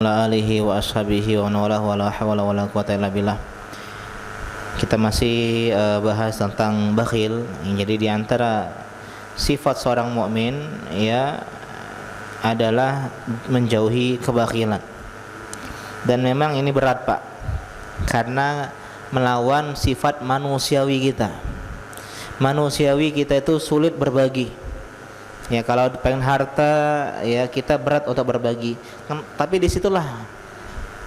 Wa alihi wa ashabihi wa wala hawla wala quwwata illa billah. Kita masih bahas tentang bakhil. Jadi di antara sifat seorang mukmin ya adalah menjauhi kebakhilan. Dan memang ini berat, Pak. Karena melawan sifat manusiawi kita. Manusiawi kita itu sulit berbagi. Ya kalau pengen harta ya kita berat untuk berbagi. Tapi disitulah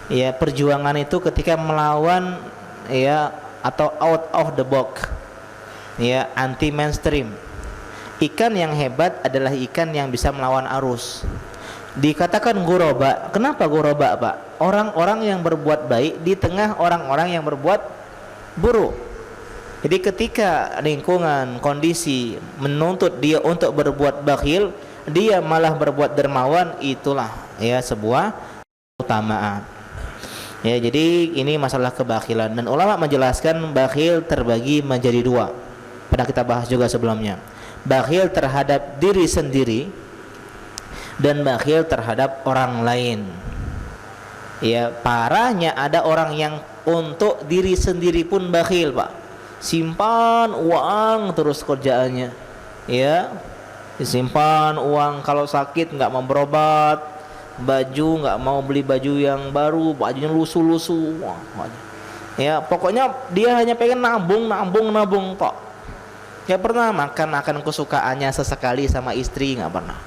ya perjuangan itu ketika melawan ya atau out of the box ya, anti mainstream. Ikan yang hebat adalah ikan yang bisa melawan arus. Dikatakan ghuraba. Kenapa ghuraba, Pak? Orang-orang yang berbuat baik di tengah orang-orang yang berbuat buruk. Jadi ketika lingkungan, kondisi menuntut dia untuk berbuat bakhil, dia malah berbuat dermawan, itulah ya sebuah keutamaan. Ya, jadi ini masalah kebakhilan, dan ulama menjelaskan bakhil terbagi menjadi dua. Pernah kita bahas juga sebelumnya. Bakhil terhadap diri sendiri dan bakhil terhadap orang lain. Ya, parahnya ada orang yang untuk diri sendiri pun bakhil, Pak. Simpan uang terus kerjaannya. Ya, disimpan uang, kalau sakit nggak mau berobat, baju nggak mau beli baju yang baru, bajunya lusuh-lusuh. Ya, pokoknya dia hanya pengen nabung, Pak. Gak pernah makan kesukaannya sesekali sama istri, nggak pernah.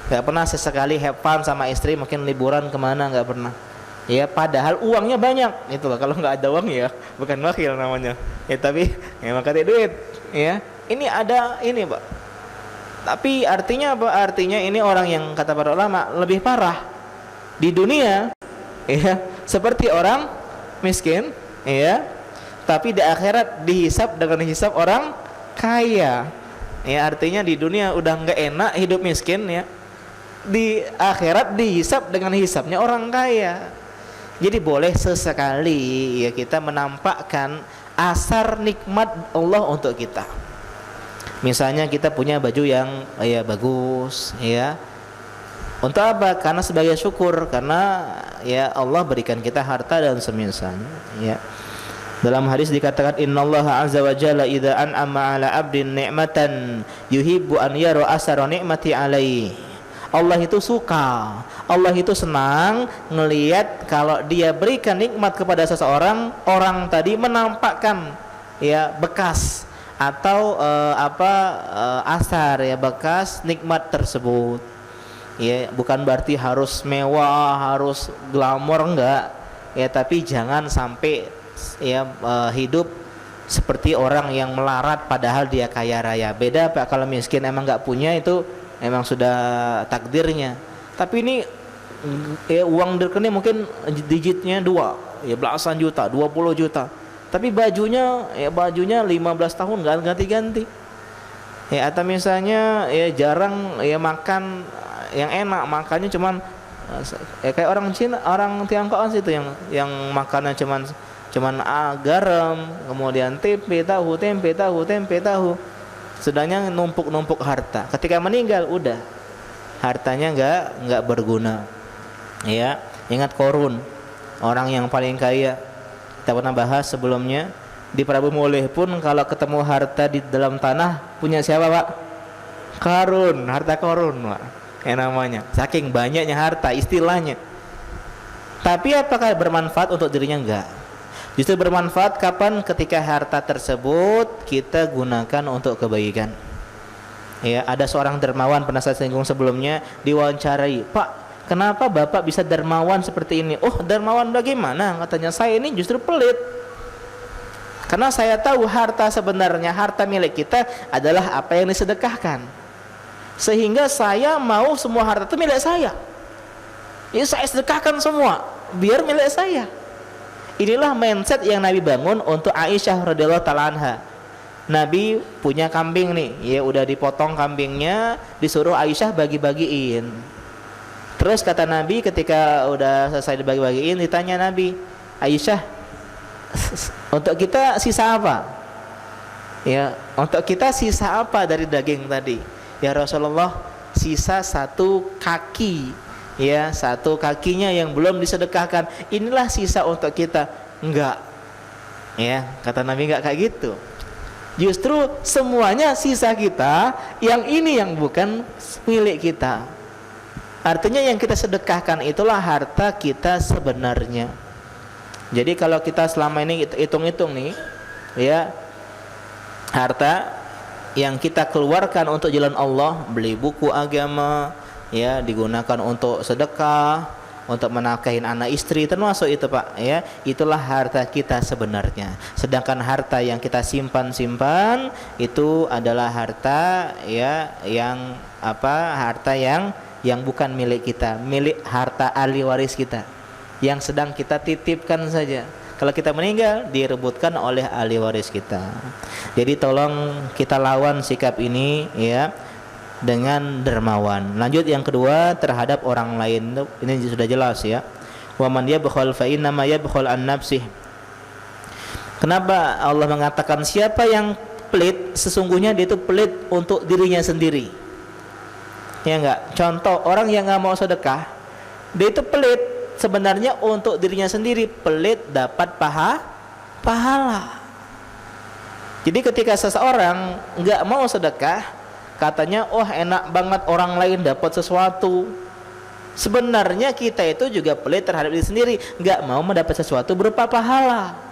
Gak pernah sesekali have fun sama istri, mungkin liburan kemana, nggak pernah. Ya padahal uangnya banyak, itulah. Kalau nggak ada uang ya bukan bakhil namanya. Ya tapi ya makanya duit. Ya ini ada ini, Pak. Tapi artinya apa? Artinya ini orang yang kata para ulama lebih parah di dunia, ya seperti orang miskin, ya. Tapi di akhirat dihisab dengan hisab orang kaya. Ya artinya di dunia udah nggak enak hidup miskin, ya. Di akhirat dihisab dengan hisabnya orang kaya. Jadi boleh sesekali ya kita menampakkan asar nikmat Allah untuk kita. Misalnya kita punya baju yang ya bagus, ya. Untuk apa? Karena sebagai syukur, karena ya Allah berikan kita harta dan semisalnya, ya. Dalam hadis dikatakan innallaha azza wa jalla idza an'ama 'ala 'abdin ni'matan yuhibbu an yara asara ni'mati 'alaihi. Allah itu suka, Allah itu senang ngelihat kalau dia berikan nikmat kepada seseorang, orang tadi menampakkan ya bekas atau asar ya bekas nikmat tersebut. Ya, bukan berarti harus mewah, harus glamor, enggak. Ya, tapi jangan sampai ya hidup seperti orang yang melarat padahal dia kaya raya. Beda Pak, kalau miskin emang enggak punya itu emang sudah takdirnya. Tapi ini ya uang di rekening mungkin digitnya 2, ya belasan juta, 20 juta. Tapi bajunya 15 tahun enggak ganti-ganti. Ya atau misalnya ya jarang ya makan yang enak, makannya cuman ya kayak orang Cina, orang Tiongkok situ yang makannya cuman garam, kemudian tempe tahu. Sedangkan numpuk harta. Ketika meninggal udah hartanya enggak berguna. Ya, ingat Korun, orang yang paling kaya. Kita pernah bahas sebelumnya. Di Prabu Mulih pun kalau ketemu harta di dalam tanah punya siapa, Pak? Karun, harta Korun, Pak. Yang namanya. Saking banyaknya harta istilahnya. Tapi apakah bermanfaat untuk dirinya? Enggak. Justru bermanfaat kapan? Ketika harta tersebut kita gunakan untuk kebaikan. Ya, ada seorang dermawan, pernah saya singgung sebelumnya, diwawancarai, "Pak, kenapa Bapak bisa dermawan seperti ini?" "Oh, dermawan bagaimana?" Katanya, "Saya ini justru pelit. Karena saya tahu harta sebenarnya, harta milik kita adalah apa yang disedekahkan. Sehingga saya mau semua harta itu milik saya. Ya, saya sedekahkan semua biar milik saya." Inilah mindset yang Nabi bangun untuk Aisyah radhiyallahu taala anha. Nabi punya kambing nih, ya udah dipotong kambingnya, disuruh Aisyah bagi-bagiin. Terus kata Nabi ketika udah selesai dibagi-bagiin, ditanya Nabi, "Aisyah, untuk kita sisa apa?" Ya, untuk kita sisa apa dari daging tadi? "Ya Rasulullah, sisa 1 kaki. Ya, 1 kakinya yang belum disedekahkan. Inilah sisa untuk kita." Enggak. Ya, kata Nabi nggak kayak gitu. Justru semuanya sisa kita, yang ini yang bukan milik kita. Artinya yang kita sedekahkan itulah harta kita sebenarnya. Jadi kalau kita selama ini hitung-hitung nih, ya, harta yang kita keluarkan untuk jalan Allah, beli buku agama, ya, digunakan untuk sedekah, untuk menafkahin anak istri, termasuk itu Pak, ya, itulah harta kita sebenarnya. Sedangkan harta yang kita simpan itu adalah harta, ya, yang harta yang bukan milik kita, milik harta ahli waris kita, yang sedang kita titipkan saja. Kalau kita meninggal, direbutkan oleh ahli waris kita. Jadi tolong kita lawan sikap ini, ya, dengan dermawan. Lanjut yang kedua, terhadap orang lain. Ini sudah jelas, ya. Wa man yabkhal fa inna ma yabkhal an nafsih. Kenapa Allah mengatakan siapa yang pelit, sesungguhnya dia itu pelit untuk dirinya sendiri. Ya enggak? Contoh orang yang enggak mau sedekah, dia itu pelit sebenarnya untuk dirinya sendiri, pelit dapat pahala. Jadi ketika seseorang enggak mau sedekah, katanya, oh enak banget orang lain dapat sesuatu. Sebenarnya kita itu juga pelit terhadap diri sendiri, nggak mau mendapat sesuatu berupa pahala.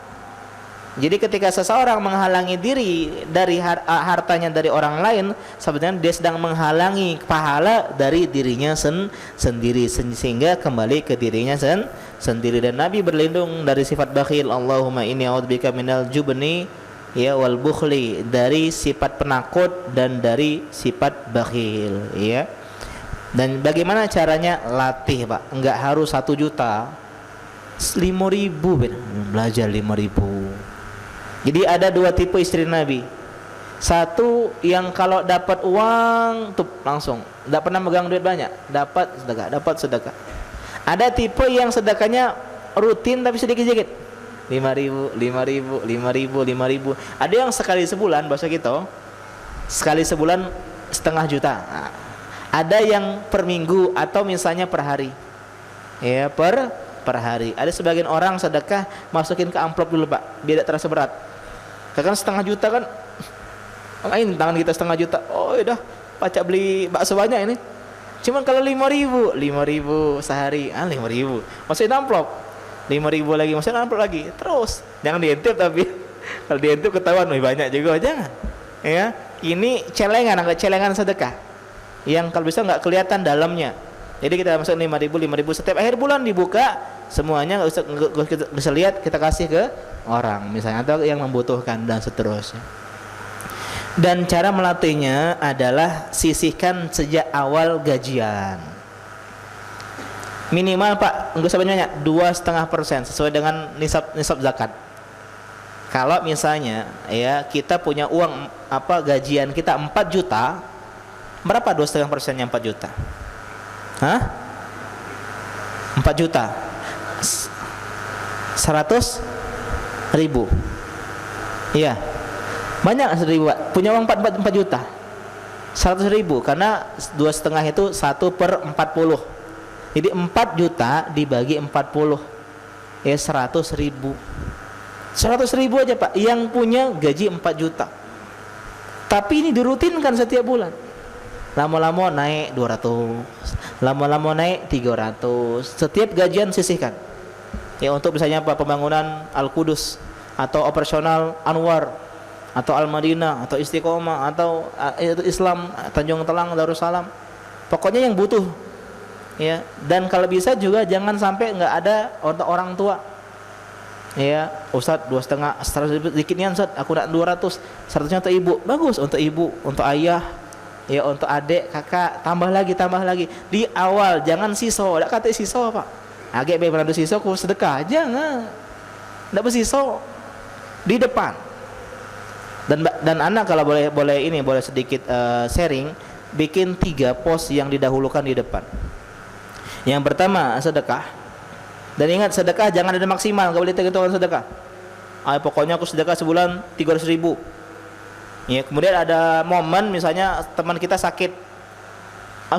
Jadi ketika seseorang menghalangi diri dari hartanya dari orang lain, sebenarnya dia sedang menghalangi pahala dari dirinya sendiri, sehingga kembali ke dirinya sendiri. Dan Nabi berlindung dari sifat bakhil. Allahumma inni a'udzubika minal jubni, ya, wal bukhli, dari sifat penakut dan dari sifat bakhil, ya. Dan bagaimana caranya? Latih Pak, enggak harus 1 juta, 5.000 belajar 5.000. Jadi ada 2 tipe istri Nabi. Satu yang kalau dapat uang tuh langsung, enggak pernah megang duit banyak, dapat sedekah. Ada tipe yang sedekahnya rutin tapi sedikit-sedikit, 5.000. Ada yang sekali sebulan, bahasa kita, sekali sebulan 0,5 juta. Nah, ada yang per minggu atau misalnya per hari, ya, per hari. Ada sebagian orang sedekah masukin ke amplop dulu Pak, biar tidak terasa berat. Kan 0,5 juta kan, ngapain tangan kita 0,5 juta? Oh udah, pacak beli bakso banyak ini. Cuman kalau 5.000 sehari, 5.000 masukin amplop, 5.000 lagi masukin amplop lagi, terus jangan diintip. Tapi kalau diintip ketahuan, banyak juga, jangan, ya. Ini celengan, agak celengan sedekah yang kalau bisa nggak kelihatan dalamnya. Jadi kita masuk 5.000 setiap akhir bulan dibuka semuanya, nggak bisa lihat, kita kasih ke orang misalnya atau yang membutuhkan dan seterusnya. Dan cara melatihnya adalah sisihkan sejak awal gajian. Minimal Pak, nggak usah banyak, 2,5% sesuai dengan nisab zakat. Kalau misalnya, ya, kita punya uang gajian kita 4 juta, berapa 2,5%-nya 4 juta? 4 juta 100.000. Iya, banyak 1.000 Pak. Punya uang 4 juta, 100.000, karena 2,5 itu 1/40. Jadi 4 juta dibagi 40, ya 100.000. 100.000 aja Pak yang punya gaji 4 juta. Tapi ini dirutinkan setiap bulan. Lama-lama naik 200, lama-lama naik 300. Setiap gajian sisihkan, ya, untuk misalnya pembangunan Al-Qudus, atau operasional Anwar, atau Al-Madinah, atau Istiqomah, atau Islam Tanjung Telang Darussalam. Pokoknya yang butuh, ya. Dan kalau bisa juga jangan sampai nggak ada untuk orang tua, ya. Ustadz 2,5, 100.000 sedikit nih Ustadz, aku nak 200, 100-nya untuk ibu. Bagus, untuk ibu, untuk ayah, ya, untuk adik, kakak, tambah lagi di awal. Jangan siso, tidak kata siso Pak, agak beberapa siso ku sedekah, jangan, tidak bersiso di depan. Dan anak kalau boleh sedikit sharing, bikin 3 pos yang didahulukan di depan. Yang pertama sedekah, dan ingat sedekah jangan ada maksimal, nggak boleh hitung sedekah. Pokoknya aku sedekah sebulan 300.000. Ya, kemudian ada momen misalnya teman kita sakit,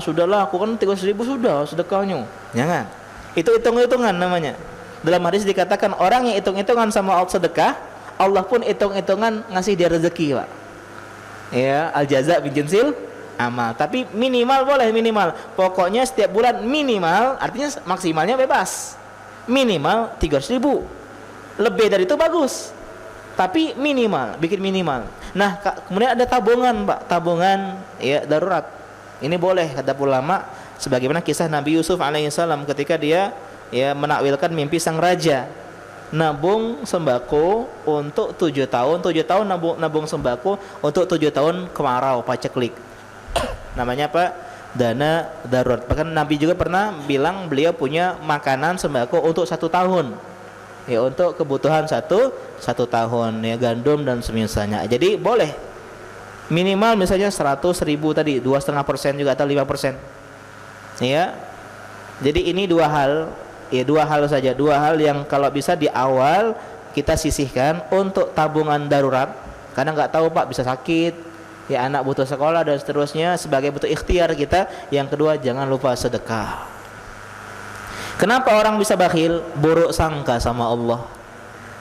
sudahlah aku kan 300.000 sudah sedekahnya. Jangan, itu hitung-hitungan namanya. Dalam hadis dikatakan orang yang hitung-hitungan sama sedekah, Allah pun hitung-hitungan ngasih dia rezeki, Pak. Ya, al jaza bin jinsil amal. Tapi minimal boleh, minimal. Pokoknya setiap bulan minimal, artinya maksimalnya bebas. Minimal 300.000. Lebih dari itu bagus. Tapi minimal, bikin minimal. Nah, kemudian ada tabungan, Pak, tabungan ya darurat. Ini boleh kata ulama, sebagaimana kisah Nabi Yusuf alaihissalam ketika dia ya menakwilkan mimpi sang raja. Nabung sembako untuk 7 tahun, 7 tahun nabung sembako untuk 7 tahun kemarau, paceklik. Namanya apa? Dana darurat. Bahkan Nabi juga pernah bilang beliau punya makanan sembako untuk 1 tahun. Ya, untuk kebutuhan satu tahun, ya, gandum dan semisalnya. Jadi boleh minimal misalnya 100.000 tadi, 2,5% juga atau 5%. Ya, jadi ini dua hal, ya, dua hal yang kalau bisa di awal kita sisihkan untuk tabungan darurat, karena nggak tahu, Pak, bisa sakit, ya, anak butuh sekolah dan seterusnya, sebagai butuh ikhtiar kita. Yang kedua, jangan lupa sedekah. Kenapa orang bisa bakhil? Buruk sangka sama Allah.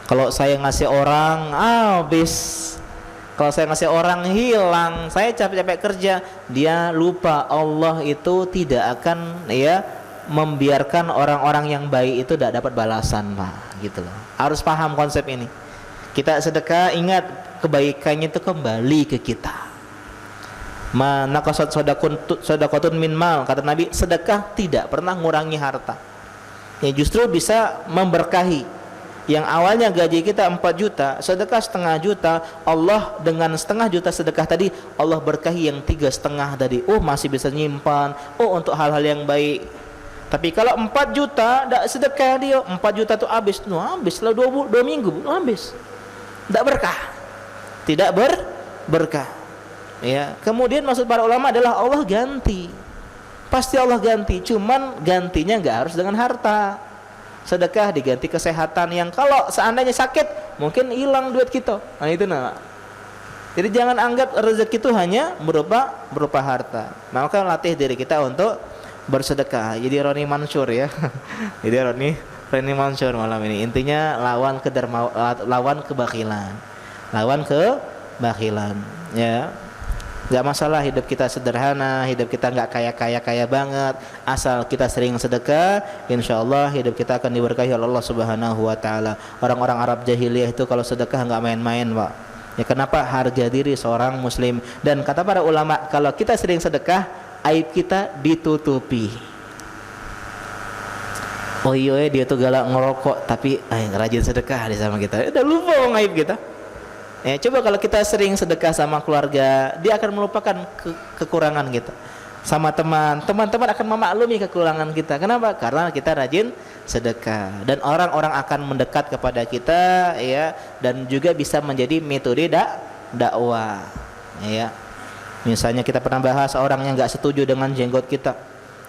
Kalau saya ngasih orang habis, kalau saya ngasih orang hilang, saya capek-capek kerja, dia lupa Allah itu tidak akan ya membiarkan orang-orang yang baik itu tidak dapat balasan, Pak, gitu loh. Harus paham konsep ini. Kita sedekah, ingat kebaikannya itu kembali ke kita. Manaqasat sadaqatun min mal, kata Nabi, sedekah tidak pernah ngurangi harta. Ya, justru bisa memberkahi. Yang awalnya gaji kita 4 juta, sedekah 0,5 juta, Allah dengan 0,5 juta sedekah tadi, Allah berkahi yang 3,5 tadi. Oh, masih bisa nyimpan, oh, untuk hal-hal yang baik. Tapi kalau 4 juta tidak sedekah dia, 4 juta itu habis, habis setelah 2 minggu habis. Tidak berkah. Tidak berkah. Ya, kemudian maksud para ulama adalah Allah ganti. Pasti Allah ganti, cuman gantinya nggak harus dengan harta. Sedekah diganti kesehatan, yang kalau seandainya sakit mungkin hilang duit kita. Nah, itu nah. Jadi jangan anggap rezeki itu hanya berupa harta. Maka latih diri kita untuk bersedekah. Jadi Roni Mansur ya. Jadi Roni Mansur malam ini. Intinya lawan kebakilan. Lawan kebakilan, ya. Gak masalah hidup kita sederhana, hidup kita gak kaya banget, asal kita sering sedekah, insya Allah hidup kita akan diberkahi oleh Allah Subhanahu Wa Taala. Orang-orang Arab jahiliyah itu kalau sedekah gak main-main, Pak. Ya, kenapa? Harga diri seorang muslim. Dan kata para ulama, kalau kita sering sedekah, aib kita ditutupi. Oh iya, dia tuh galak ngerokok tapi rajin sedekah di sama kita. Udah lupa aib kita. Ya, coba kalau kita sering sedekah sama keluarga, dia akan melupakan kekurangan kita. Sama teman-teman akan memaklumi kekurangan kita. Kenapa? Karena kita rajin sedekah, dan orang-orang akan mendekat kepada kita, ya, dan juga bisa menjadi metode dakwah. Ya, misalnya kita pernah bahas orang yang nggak setuju dengan jenggot kita,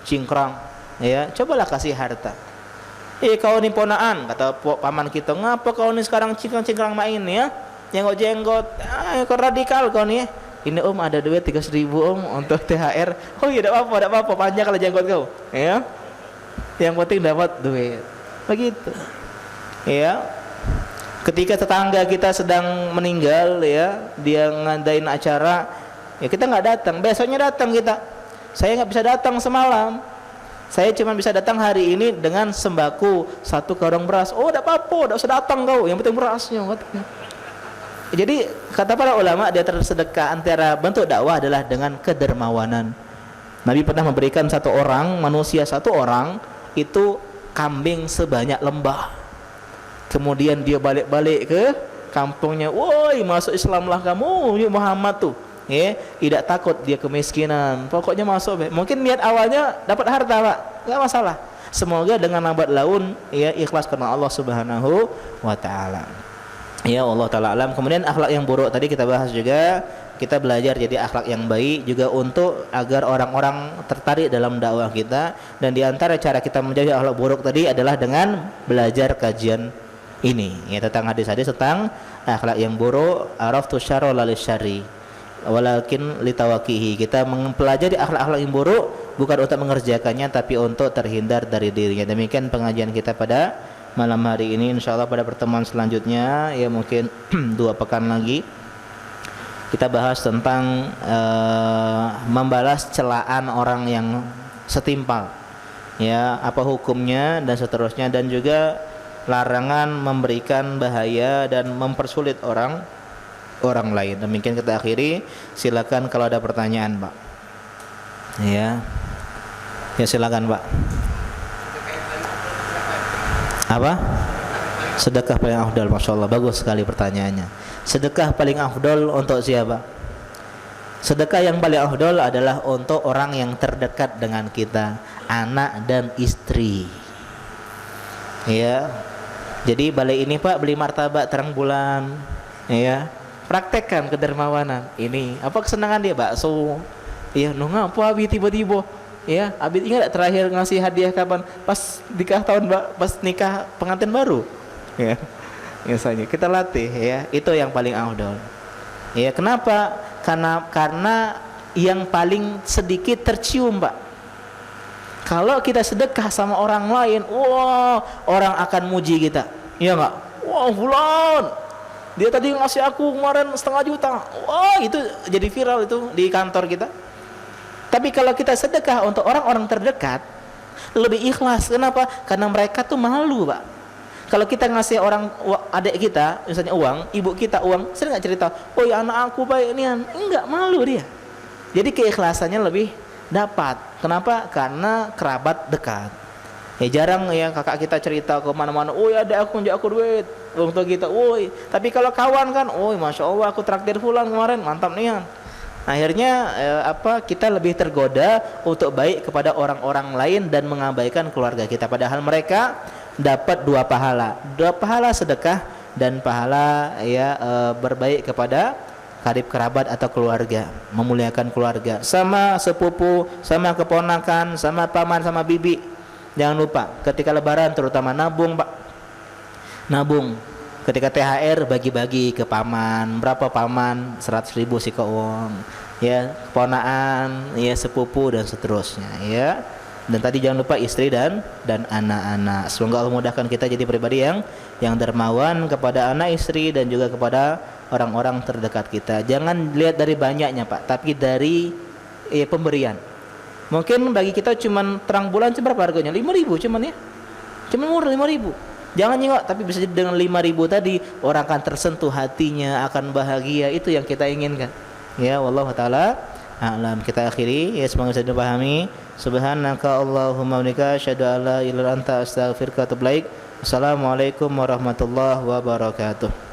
cingkrang, ya, cobalah kasih harta. Kau ini ponaan, kata paman kita, ngapa kau ini sekarang cingkrang main ya? Jenggot, kau radikal kau nih. Ini om ada duit 300.000 om untuk THR. Oh iya, tidak apa-apa, panjang kalau jenggot kau, ya. Yang penting dapat duit. Begitu. Ya. Ketika tetangga kita sedang meninggal, ya, dia ngadain acara, ya kita nggak datang, besoknya datang kita. Saya nggak bisa datang semalam. Saya cuma bisa datang hari ini dengan sembako 1 karung beras. Oh, tidak apa-apa, tidak usah datang kau. Yang penting berasnya, katanya. Jadi kata para ulama, di antara sedekah, antara bentuk dakwah adalah dengan kedermawanan. Nabi pernah memberikan satu orang itu kambing sebanyak lembah. Kemudian dia balik-balik ke kampungnya. Woi, masuk Islamlah kamu, ya Muhammad tuh. Ya, tidak takut dia kemiskinan. Pokoknya masuk. Mungkin niat awalnya dapat harta, Pak. Enggak masalah. Semoga dengan lambat laun, ya, ikhlas karena Allah Subhanahu Wa Taala. Ya, Allah Ta'ala alam. Kemudian akhlak yang buruk tadi kita bahas juga. Kita belajar jadi akhlak yang baik juga untuk agar orang-orang tertarik dalam dakwah kita. Dan di antara cara kita menjadi akhlak buruk tadi adalah dengan belajar kajian ini, ya, tentang hadis-hadis tentang akhlak yang buruk. Araftu syarra lalis syarri walakin litawakihi. Kita mempelajari akhlak-akhlak yang buruk bukan untuk mengerjakannya, tapi untuk terhindar dari dirinya. Demikian pengajian kita pada malam hari ini. Insyaallah pada pertemuan selanjutnya ya mungkin 2 pekan lagi kita bahas tentang membalas celaan orang yang setimpal. Ya, apa hukumnya dan seterusnya, dan juga larangan memberikan bahaya dan mempersulit orang lain. Demikian kita akhiri. Silakan kalau ada pertanyaan, Pak. Ya. Ya silakan, Pak. Apa? Sedekah paling afdal, Masya Allah, bagus sekali pertanyaannya. Sedekah paling afdal untuk siapa? Sedekah yang paling afdal adalah untuk orang yang terdekat dengan kita, anak dan istri. Ya. Jadi balik ini Pak, beli martabak terang bulan. Ya. Praktekkan kedermawanan. Ini apa kesenangan dia, bakso. Ya, nunggu apa abi tiba-tiba. Ya, abi ingat terakhir ngasih hadiah kapan? Pas nikah pas nikah pengantin baru. Ya. Biasanya kita latih ya, itu yang paling afdal. Ya, kenapa? Karena yang paling sedikit tercium, Pak. Kalau kita sedekah sama orang lain, wah, orang akan muji kita. Iya enggak? Wah, fulan, dia tadi ngasih aku kemarin 1,5 juta. Wah, itu jadi viral itu di kantor kita. Tapi kalau kita sedekah untuk orang-orang terdekat, lebih ikhlas. Kenapa? Karena mereka tuh malu, Pak. Kalau kita ngasih orang adik kita, misalnya uang, ibu kita uang, sering nggak cerita, oh ya anak aku baik ini, enggak, malu dia. Jadi keikhlasannya lebih dapat. Kenapa? Karena kerabat dekat. Ya jarang ya kakak kita cerita ke mana-mana, oh ya adik aku duit, untuk kita, woi. Tapi kalau kawan kan, oh masya Allah aku traktir fulan kemarin, mantap nih. Akhirnya kita lebih tergoda untuk baik kepada orang-orang lain dan mengabaikan keluarga kita. Padahal mereka dapat 2 pahala sedekah dan pahala berbaik kepada karib kerabat atau keluarga, memuliakan keluarga, sama sepupu, sama keponakan, sama paman, sama bibi. Jangan lupa ketika lebaran terutama nabung, Pak. Nabung. Ketika THR bagi-bagi ke paman, berapa paman? 100.000 sih ke uang. Ya, keponaan, ya sepupu dan seterusnya, ya. Dan tadi jangan lupa istri dan anak-anak. Semoga Allah mudahkan kita jadi pribadi yang dermawan kepada anak, istri, dan juga kepada orang-orang terdekat kita. Jangan lihat dari banyaknya, Pak, tapi dari pemberian. Mungkin bagi kita cuman terang bulan berapa harganya? 5.000 cuman ya. Cuman murah 5.000. Jangan nyengok, tapi bisa jadi dengan 5.000 tadi orang akan tersentuh hatinya, akan bahagia. Itu yang kita inginkan. Ya, wallahu taala a'lam. Kita akhiri, ya semoga bisa dipahami. Subhanaka Allahumma wa bihamdika asyhadu an la ilaha illa anta astaghfiruka wa atubu ilaik. Assalamualaikum warahmatullahi wabarakatuh.